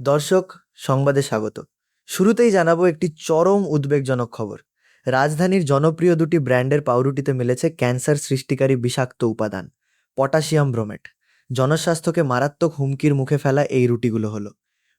দর্শক, সংবাদে স্বাগত। শুরুতেই জানাবো একটি চরম উদ্বেগজনক খবর। রাজধানীর জনপ্রিয় দুটি ব্র্যান্ডের পাউরুটিতে মিলেছে ক্যান্সার সৃষ্টিকারী বিষাক্ত উপাদান পটাশিয়াম ব্রোমেট। জনস্বাস্থ্যকে মারাত্মক হুমকির মুখে ফেলা এই রুটিগুলো হলো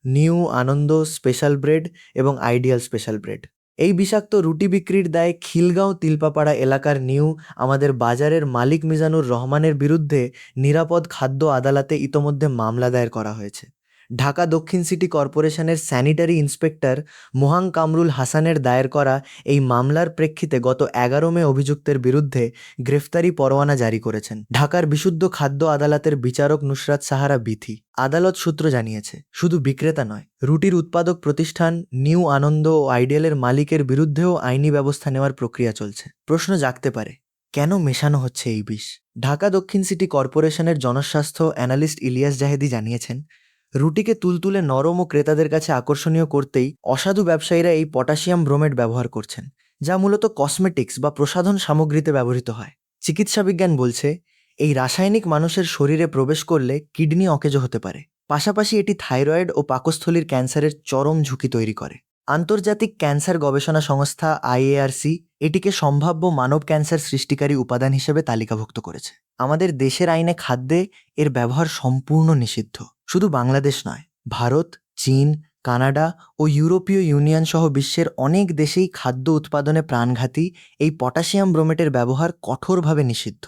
নিউ আনন্দ স্পেশাল ব্রেড এবং আইডিয়াল স্পেশাল ব্রেড। এই বিষাক্ত রুটি বিক্রির দায়ে খিলগাঁও তিলপাপাড়া এলাকার নিউ আমাদের বাজারের মালিক মিজানুর রহমানের বিরুদ্ধে নিরাপদ খাদ্য আদালতে ইতোমধ্যে মামলা দায়ের করা হয়েছে। ঢাকা দক্ষিণ সিটি কর্পোরেশনের স্যানিটারি ইন্সপেক্টর মোহাং কামরুল হাসানের দায়ের করা এই মামলার প্রেক্ষিতে গত 11 মে অভিযুক্তের বিরুদ্ধে গ্রেফতারি পরোয়ানা জারি করেছেন ঢাকার বিশুদ্ধ খাদ্য আদালতের বিচারক নুসরাত সাহারা বিথি। আদালত সূত্র জানিয়েছে, শুধু বিক্রেতা নয়, রুটির উৎপাদক প্রতিষ্ঠান নিউ আনন্দ ও আইডিয়ালের মালিকের বিরুদ্ধেও আইনি ব্যবস্থা নেওয়ার প্রক্রিয়া চলছে। প্রশ্ন জাগতে পারে, কেন মেশানো হচ্ছে এই বিষ? ঢাকা দক্ষিণ সিটি কর্পোরেশনের জনস্বাস্থ্য অ্যানালিস্ট ইলিয়াস জাহেদি জানিয়েছেন, রুটিকে তুলতুলে নরম ও ক্রেতাদের কাছে আকর্ষণীয় করতেই অসাধু ব্যবসায়ীরা এই পটাশিয়াম ব্রোমেট ব্যবহার করছেন, যা মূলত কসমেটিক্স বা প্রসাধন সামগ্রীতে ব্যবহৃত হয়। চিকিৎসা বিজ্ঞান বলছে, এই রাসায়নিক মানুষের শরীরে প্রবেশ করলে কিডনি অকেজো হতে পারে। পাশাপাশি এটি থাইরয়েড ও পাকস্থলীর ক্যান্সারের চরম ঝুঁকি তৈরি করে। আন্তর্জাতিক ক্যান্সার গবেষণা সংস্থা আইএআরসি এটিকে সম্ভাব্য মানব ক্যান্সার সৃষ্টিকারী উপাদান হিসেবে তালিকাভুক্ত করেছে। আমাদের দেশের আইনে খাদ্যে এর ব্যবহার সম্পূর্ণ নিষিদ্ধ। শুধু বাংলাদেশ নয়, ভারত, চীন, কানাডা ও ইউরোপীয় ইউনিয়ন সহ বিশ্বের অনেক দেশেই খাদ্য উৎপাদনে প্রাণঘাতী এই পটাশিয়াম ব্রোমেটের ব্যবহার কঠোরভাবে নিষিদ্ধ।